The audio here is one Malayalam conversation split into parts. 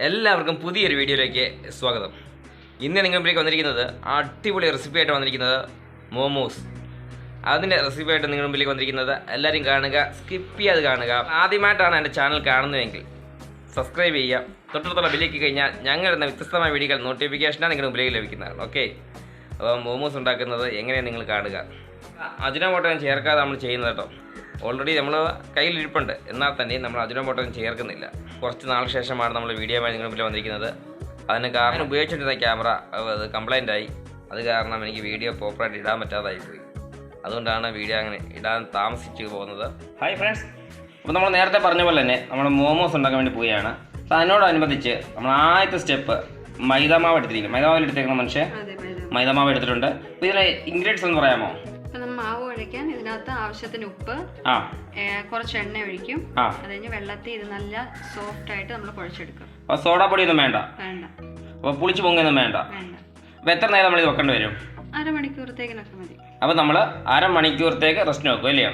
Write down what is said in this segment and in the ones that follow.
എല്ലാവർക്കും പുതിയൊരു വീഡിയോയിലേക്ക് സ്വാഗതം. ഇന്ന് നിങ്ങളുടെ മുമ്പിലേക്ക് വന്നിരിക്കുന്നത് അടിപൊളി റെസിപ്പിയായിട്ട് വന്നിരിക്കുന്നത് മോമോസ്. അതിൻ്റെ റെസിപ്പിയായിട്ട് നിങ്ങളുടെ മുമ്പിലേക്ക് വന്നിരിക്കുന്നത് എല്ലാവരും കാണുക, സ്കിപ്പ് ചെയ്യാതെ കാണുക. ആദ്യമായിട്ടാണ് എൻ്റെ ചാനൽ കാണുന്നതെങ്കിൽ സബ്സ്ക്രൈബ് ചെയ്യുക. തൊട്ടടുത്തുള്ള ബെല്ലിലേക്ക് കഴിഞ്ഞാൽ ഞങ്ങളുടെ വ്യത്യസ്തമായ വീഡിയോകൾ നോട്ടിഫിക്കേഷനാണ് നിങ്ങളുടെ മുമ്പിലേക്ക് ലഭിക്കുന്നതാണ്. ഓക്കെ, അപ്പോൾ മോമോസ് ഉണ്ടാക്കുന്നത് എങ്ങനെയാണ് നിങ്ങൾ കാണുക. അജിനോമോട്ടോ ചേർക്കാതെ നമ്മൾ ചെയ്യുന്നത് കേട്ടോ. ഓൾറെഡി നമ്മൾ കയ്യിലിരിപ്പുണ്ട്, എന്നാൽ തന്നെ നമ്മൾ അജിനോമോട്ടോ ചേർക്കുന്നില്ല. കുറച്ച് നാൾക്ക് ശേഷമാണ് നമ്മൾ വീഡിയോയുമായി നിങ്ങളുടെ മുമ്പിൽ വന്നിരിക്കുന്നത്. അതിന് കാരണം ഉപയോഗിച്ചിട്ടിരുന്ന ക്യാമറ അത് കംപ്ലൈൻ്റ് ആയി. അത് കാരണം എനിക്ക് വീഡിയോ പ്രോപ്പറായിട്ട് ഇടാൻ പറ്റാതായിപ്പോയി. അതുകൊണ്ടാണ് വീഡിയോ അങ്ങനെ ഇടാൻ താമസിച്ച് പോകുന്നത്. ഹായ് ഫ്രണ്ട്സ്, അപ്പോൾ നമ്മൾ നേരത്തെ പറഞ്ഞ പോലെ തന്നെ നമ്മൾ മോമോസ് ഉണ്ടാക്കാൻ വേണ്ടി പോവുകയാണ്. അപ്പോൾ അതിനോടനുബന്ധിച്ച് നമ്മൾ ആദ്യത്തെ സ്റ്റെപ്പ് മൈദാമാവ് എടുത്തിരിക്കും. മൈദാമാവിൽ എടുത്തേക്കുന്ന മനുഷ്യൻ മൈദാമാവ് എടുത്തിട്ടുണ്ട്. അപ്പോൾ ഇതിലെ ഇൻഗ്രീഡിയൻസ് എന്ന് പറയാമോ? മാവ് കുഴയ്ക്കാൻ ഇതിനകത്ത് ആവശ്യത്തിന് ഉപ്പ്, കുറച്ച് എണ്ണ ഒഴിക്കും. അത് കഴിഞ്ഞ് വെള്ളത്തിൽ ഇത് നല്ല സോഫ്റ്റ് ആയിട്ട് നമ്മൾ കുഴച്ചെടുക്കും. അപ്പോൾ സോഡാപ്പൊടി ഒന്നും വേണ്ട? വേണ്ട. അപ്പോൾ പുളിച്ച് പൊങ്ങൊന്നും വേണ്ട? വേണ്ട. അപ്പോൾ എത്ര നേരം നമ്മൾ ഇത് വെക്കേണ്ടി വരും? അരമണിക്കൂറത്തേക്കിനൊക്കെ മതി. അപ്പോൾ നമ്മൾ അരമണിക്കൂറത്തേക്ക് റെസ്റ്റിന് വെക്കും അല്ലയോ?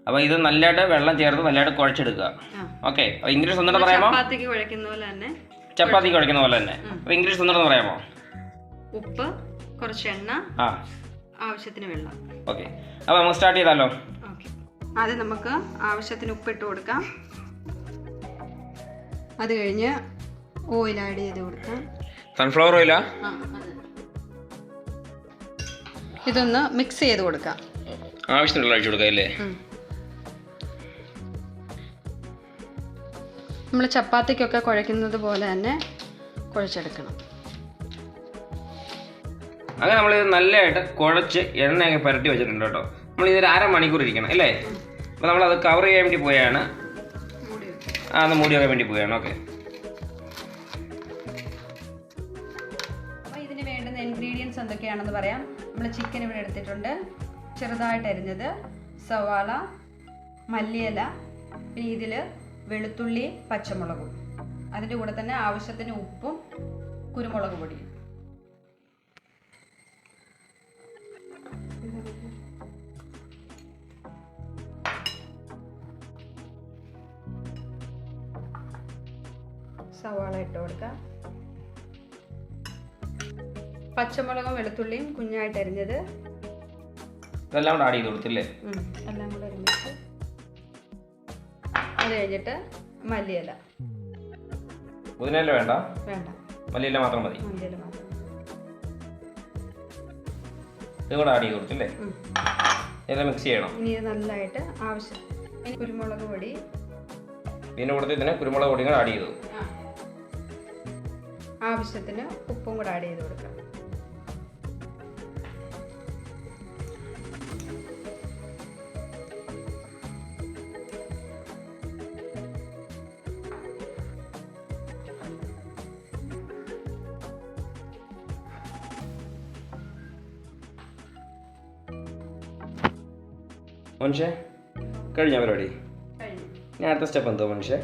അപ്പോൾ ഇത് നല്ലതായിട്ട് വെള്ളം ചേർത്ത് നല്ലതായിട്ട് കുഴച്ചെടുക്കുക. ഓക്കെ, അപ്പോൾ ഇംഗ്രീഡിയൻസ് ഒന്നുകൂടെ പറയാമോ? ചപ്പാത്തിക്ക് കുഴക്കുന്ന പോലെ തന്നെ. ചപ്പാത്തിക്ക് കുഴക്കുന്ന പോലെ തന്നെ. അപ്പോൾ ഇംഗ്രീഡിയൻസ് ഒന്നുകൂടെ പറയാമോ? ഉപ്പ്, കുറച്ച് എണ്ണ, ആവശ്യത്തിന് വെള്ളം. ഓക്കെ, അപ്പോൾ നമുക്ക് സ്റ്റാർട്ട് ചെയ്താലോ? ഓക്കെ, ആദ്യം നമുക്ക് ആവശ്യത്തിന് ഉപ്പ് ഇട്ട് കൊടുക്കാം. അത് കഴിഞ്ഞ് ഓയിൽ ആഡ് ചെയ്ത് കൊടുക്കാം. സൺഫ്ലവർ ഓയിലാ? ഇതൊന്ന് മിക്സ് ചെയ്ത് കൊടുക്കാം. ആവശ്യത്തിനുള്ള ഒഴിച്ചു കൊടുക്കാം അല്ലേ? നമ്മൾ ചപ്പാത്തിക്കൊക്കെ കുഴയ്ക്കുന്നത് പോലെ തന്നെ കുഴച്ചെടുക്കണം. അങ്ങനെ നമ്മളിത് നല്ലതായിട്ട് കുഴച്ച് എണ്ണയൊക്കെ പുരട്ടി വെച്ചിട്ടുണ്ട് കേട്ടോ. നമ്മളിതൊരു അരമണിക്കൂർ ഇരിക്കണം അല്ലേ? അപ്പോൾ നമ്മളത് കവർ ചെയ്യാൻ വേണ്ടി പോയാണ്. ഒന്ന് മൂടി വെക്കാൻ വേണ്ടി പോവുകയാണ്. ഓക്കെ, അപ്പോൾ ഇതിന് വേണ്ടുന്ന ഇൻഗ്രീഡിയൻസ് എന്തൊക്കെയാണെന്ന് പറയാം. നമ്മൾ ചിക്കൻ ഇവിടെ എടുത്തിട്ടുണ്ട്, ചെറുതായിട്ട് അരിഞ്ഞത്, സവാള, മല്ലിയില, പിന്നെ ഇതിൽ വെളുത്തുള്ളി, പച്ചമുളകും, അതിൻ്റെ കൂടെ തന്നെ ആവശ്യത്തിന് ഉപ്പും കുരുമുളക് പൊടിയും. സവാള ഇട്ട് കൊടുക്കാം. പച്ചമുളകും വെളുത്തുള്ളിയും കുഞ്ഞായിട്ട് അരിഞ്ഞത് ഇതെല്ലാം കൂടെ ആഡ് ചെയ്ത് കൊടുത്തില്ലേ? എല്ലാം കൂടെ അരിഞ്ഞിട്ട് അത് കഴിഞ്ഞിട്ട് മല്ലിയില. പുതിനയില വേണ്ട? വേണ്ട, മല്ലിയില മാത്രം മതി. മല്ലിയില മാത്രം. ഇതും കൂടെ ആഡ് ചെയ്ത് കൊടുത്തില്ലേ? ഇതെല്ലാം മിക്സ് ചെയ്യണം. ഇനി ഇത് നല്ലതായിട്ട് ആവശ്യം കുരുമുളക് പൊടി, പിന്നെ കൊടുത്ത് ഇതിന് കുരുമുളക് പൊടിയും കൂടെ ആഡ് ചെയ്തു. ആവശ്യത്തിന് ഉപ്പും കൂടെ ആഡ് ചെയ്ത് കൊടുക്കാം. മനുഷ്യ കഴിഞ്ഞ പരിപാടി? ഞാൻ അടുത്ത സ്റ്റെപ്പ് എന്തോ മനുഷ്യ?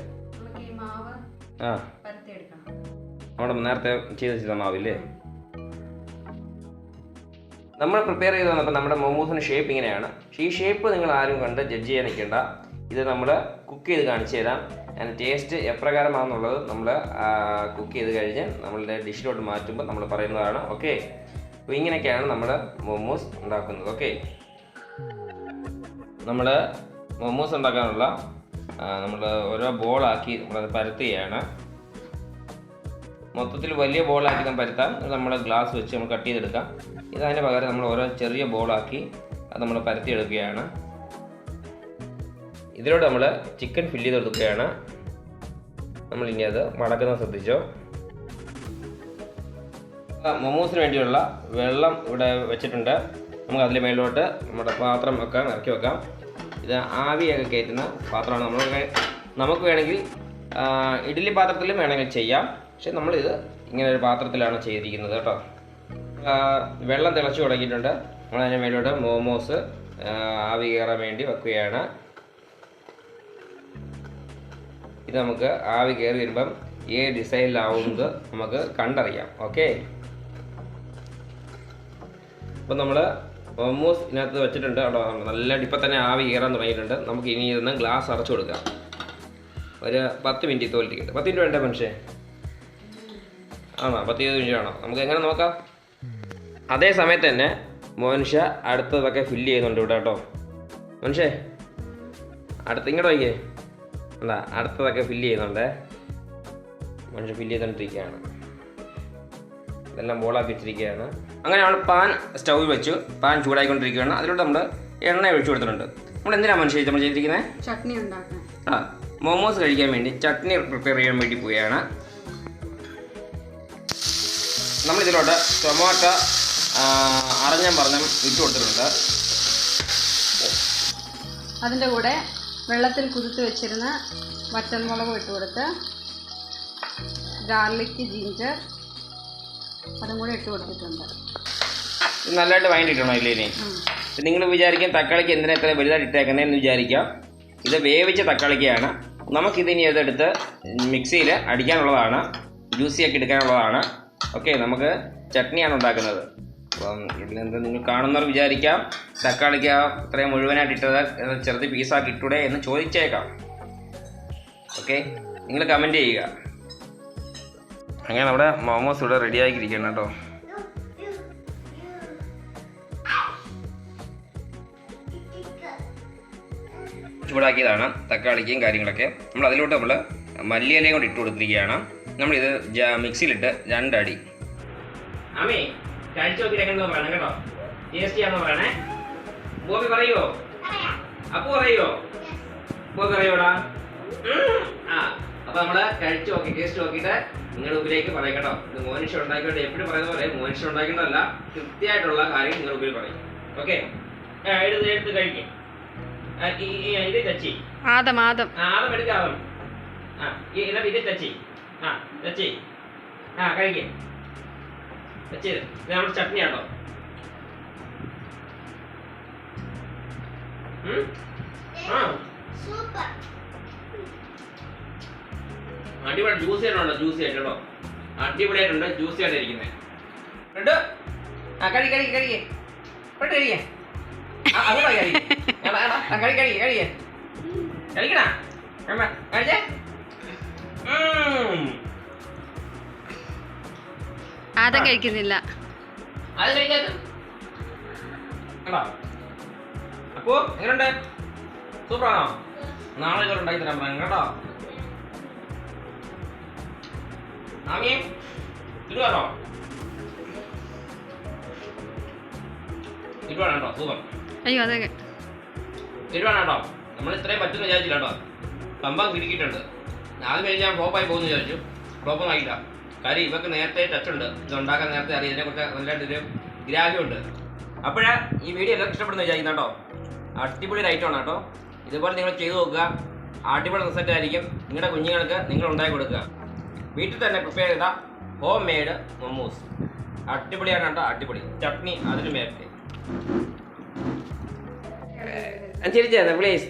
നമ്മുടെ നേരത്തെ ചെയ്ത മാവില്ലേ? നമ്മൾ പ്രിപ്പയർ ചെയ്ത് വന്നപ്പോൾ നമ്മുടെ മോമോസിൻ്റെ ഷേപ്പ് ഇങ്ങനെയാണ്. പക്ഷേ ഈ ഷേപ്പ് നിങ്ങൾ ആരും കണ്ട് ജഡ്ജ് ചെയ്യാൻ നിൽക്കേണ്ട. ഇത് നമ്മൾ കുക്ക് ചെയ്ത് കാണിച്ചു തരാം. അതിന് ടേസ്റ്റ് എപ്രകാരമാണെന്നുള്ളത് നമ്മൾ കുക്ക് ചെയ്ത് കഴിഞ്ഞ് നമ്മളുടെ ഡിഷിലോട്ട് മാറ്റുമ്പോൾ നമ്മൾ പറയുന്നതാണ്. ഓക്കെ, അപ്പോൾ ഇങ്ങനെയൊക്കെയാണ് നമ്മൾ മോമോസ് ഉണ്ടാക്കുന്നത്. ഓക്കെ, നമ്മൾ മോമോസ് ഉണ്ടാക്കാനുള്ള നമ്മൾ ഓരോ ബോളാക്കി നമ്മളത് പരത്തുകയാണ്. മൊത്തത്തിൽ വലിയ ബോളാക്കി നമ്മൾ പരത്താം. നമ്മൾ ഗ്ലാസ് വെച്ച് നമ്മൾ കട്ട് ചെയ്തെടുക്കാം. ഇതിന് പകരം നമ്മൾ ഓരോ ചെറിയ ബോളാക്കി അത് നമ്മൾ പരത്തിയെടുക്കുകയാണ്. ഇതിലൂടെ നമ്മൾ ചിക്കൻ ഫില്ല് ചെയ്ത് കൊടുക്കുകയാണ്. നമ്മളിനി അത് മടക്കുന്നത് ശ്രദ്ധിച്ചോ. മോമോസിന് വേണ്ടിയുള്ള വെള്ളം ഇവിടെ വെച്ചിട്ടുണ്ട്. നമുക്ക് അതിൻ്റെ മേലോട്ട് നമ്മുടെ പാത്രം വെക്കാം, ഇറക്കി വെക്കാം. ഇത് ആവിയൊക്കെ കയറ്റുന്ന പാത്രമാണ്. നമുക്ക് വേണമെങ്കിൽ ഇഡ്ഡലി പാത്രത്തിലും വേണമെങ്കിൽ ചെയ്യാം. പക്ഷെ നമ്മളിത് ഇങ്ങനെ ഒരു പാത്രത്തിലാണ് ചെയ്തിരിക്കുന്നത് കേട്ടോ. വെള്ളം തിളച്ച് തുടങ്ങിയിട്ടുണ്ട്. നമ്മളതിന് മേലോട്ട് മോമോസ് ആവി കയറാൻ വേണ്ടി വെക്കുകയാണ്. ഇത് നമുക്ക് ആവി കയറി വരുമ്പം ഏത് ഡിസൈനിലാവുന്നത് നമുക്ക് കണ്ടറിയാം. ഓക്കെ, അപ്പം നമ്മൾ മോമോസ് ഇതിനകത്ത് വെച്ചിട്ടുണ്ട് കേട്ടോ. നല്ല ഇപ്പം തന്നെ ആവി കയറാൻ തുടങ്ങിയിട്ടുണ്ട്. നമുക്ക് ഇനി ഇതൊന്ന് ഗ്ലാസ് അടച്ചു കൊടുക്കാം. ഒരു 10 മിനിറ്റ് തോലിരിക്കട്ടെ. 10 മിനിറ്റ് വേണ്ട മനുഷ്യൻ? ആണോ 10-20 മിനിറ്റ് ആണോ? നമുക്ക് എങ്ങനെ നോക്കാം. അതേ സമയത്ത് തന്നെ മോനുഷ്യ അടുത്തതൊക്കെ ഫില്ല് ചെയ്യുന്നുണ്ട് ഇവിടെ കേട്ടോ. മനുഷ്യേ ഇങ്ങോട്ട് വയ്ക്കേ. എന്താ അടുത്തതൊക്കെ ഫില്ല് ചെയ്യുന്നുണ്ട്. മനുഷ്യ ഫില്ല് ചെയ്തുകൊണ്ടിരിക്കുകയാണ്. ഇതെല്ലാം ബോളാക്കി വെച്ചിരിക്കുകയാണ്. അങ്ങനെ നമ്മൾ പാൻ സ്റ്റൗവിൽ വെച്ചു. പാൻ ചൂടായിക്കൊണ്ടിരിക്കുകയാണ്. അതിലൂടെ നമ്മൾ എണ്ണ ഒഴിച്ചു കൊടുത്തിട്ടുണ്ട്. നമ്മൾ എന്തിനാണ് മനുഷ്യ നമ്മൾ ചെയ്തിരിക്കുന്നത്? ചട്നി ഉണ്ടാക്കാൻ. മോമോസ് കഴിക്കാൻ വേണ്ടി ചട്നി പ്രിപ്പയർ ചെയ്യാൻ വേണ്ടി പോവുകയാണ്. നമ്മളിതിലോട്ട് ടൊമാറ്റോ അരഞ്ഞം ഇട്ട് കൊടുത്തിട്ടുണ്ട്. അതിൻ്റെ കൂടെ വെള്ളത്തിൽ കുതിർത്ത് വെച്ചിരുന്ന വറ്റൽമുളകും ഇട്ട് കൊടുത്ത് ഗാർലിക് ജിഞ്ചർ അതും കൂടെ ഇട്ട് കൊടുത്തിട്ടുണ്ട്. നല്ലതായിട്ട് വഴണ്ടിട്ടണോ ഇല്ലേ? നിങ്ങൾ വിചാരിക്കും തക്കാളിക്ക് എന്തിനാ ഇത്ര വലുതായിട്ട് ഇട്ടേക്കുന്നതെന്ന് വിചാരിക്കാം. ഇത് വേവിച്ച തക്കാളിക്കയാണ്. നമുക്കിതിനി ഇതെടുത്ത് മിക്സിയിൽ അടിക്കാനുള്ളതാണ്, ജ്യൂസിയാക്കി എടുക്കാനുള്ളതാണ്. ഓക്കെ, നമുക്ക് ചട്നിയാണ് ഉണ്ടാക്കുന്നത്. അപ്പം ഇതിലെന്താ നിങ്ങൾ കാണുന്നവർ വിചാരിക്കാം തക്കാളിക്ക് ഇത്രയും മുഴുവനായിട്ട് ഇട്ടത് ചെറുത് പീസാക്കി ഇട്ടൂടെ എന്ന് ചോദിച്ചേക്കാം. ഓക്കെ, നിങ്ങൾ കമൻറ്റ് ചെയ്യുക. അങ്ങനെ നമ്മുടെ മോമോസ് ഇവിടെ റെഡി ആക്കിയിരിക്കണം കേട്ടോ. ചൂടാക്കിയതാണ് തക്കാളിക്കും കാര്യങ്ങളൊക്കെ. നമ്മൾ മല്ലിയിലയും കൊണ്ട് ഇട്ട് കൊടുത്തിരിക്കുകയാണ്. നമ്മളിത് മിക്സിയിലിട്ട് 2 അടി. ആമേ കഴിച്ചു നോക്കിയിട്ട് എങ്ങനെ പറയണം കേട്ടോ. ടേസ്റ്റ് ചെയ്യാന്ന് പറയണേ. ബോബി പറയുമോ? അപ്പു പറയുമോ? ബോബി പറയുമോടാ? അപ്പോൾ നമ്മൾ കഴിച്ചു നോക്കി ടേസ്റ്റ് നോക്കിയിട്ട് നിങ്ങളുടെ മുമ്പിലേക്ക് പറയും കേട്ടോ. ഇത് മോനിഷ ഉണ്ടാക്കിയിട്ട് എപ്പോഴും പറയുന്ന പോലെ മോനിഷ ഉണ്ടാക്കേണ്ടതല്ല, കൃത്യമായിട്ടുള്ള കാര്യം നിങ്ങളുടെ മുമ്പിൽ പറയും. ഓക്കെ, എടുത്ത് കഴിക്കും. ഇത് ടച്ചി ആദം എടുക്കാം. എന്നിട്ട് ഇത് ടച്ചി കഴിക്കും. ടച്ച് ചെയ്ത് ഇത് നമ്മുടെ ചട്നി ആട്ടോ. അടിപൊളി ജ്യൂസി ആയിട്ടുണ്ടോ? ജ്യൂസി ആയിട്ട് കേട്ടോ, അടിപൊളിയായിട്ടുണ്ട്. ജ്യൂസി ആയിട്ട് ഇരിക്കുന്നത് കേട്ടോ. കഴിക്കേ പെട്ട് കഴിക്കേ. കഴിക്കണ കഴിച്ചേ. ആദം കഴിക്കുന്നില്ല. അത് കഴിക്കാത്ത കേട്ടോ. അപ്പോ എങ്ങനെയുണ്ട്? സൂപ്പറാണോ? നാളെ ഇവർ ഉണ്ടാക്കി തരാൻ പറയാം കേട്ടോ. ആമിയെ ഇടുവാണോ? ഇടുവാണ് കേട്ടോ. സൂപ്പർ. അയ്യോ അതെ ഇടുവാണ് കേട്ടോ. നമ്മൾ ഇത്രയും പറ്റുന്ന വിചാരിച്ചില്ല കേട്ടോ. സംഭവം കിടക്കിയിട്ടുണ്ട്. ആദ്യം ഞാൻ ഫ്ലോപ്പായി പോകുന്നു വിചാരിച്ചു. ഫ്ലോപ്പൊന്നും ആയില്ല. കാര്യം ഇവർക്ക് നേരത്തെ ടച്ചുണ്ട്. ഇത് ഉണ്ടാക്കാൻ നേരത്തെ അറിയാം. ഇതിനെക്കുറിച്ച് നല്ലതായിട്ടൊരു ഗ്രാഹ്യമുണ്ട്. അപ്പോഴാ ഈ വീഡിയോ എല്ലാവർക്കും ഇഷ്ടപ്പെടുന്ന വിചാരിക്കുന്ന കേട്ടോ. അടിപൊളി ഒരു ഐറ്റമാണ് കേട്ടോ. ഇതുപോലെ നിങ്ങൾ ചെയ്തു നോക്കുക. അടിപൊളി റിസൾട്ട് ആയിരിക്കും. നിങ്ങളുടെ കുഞ്ഞുങ്ങൾക്ക് നിങ്ങൾ ഉണ്ടാക്കി കൊടുക്കുക. വീട്ടിൽ തന്നെ പ്രിപ്പയർ ചെയ്ത ഹോം മെയ്ഡ് മൊമോസ് അടിപൊളിയാണ് കേട്ടോ. അടിപൊളി ചട്നി അതിന് മേലെ. ചിരിച്ചേ പ്ലീസ്.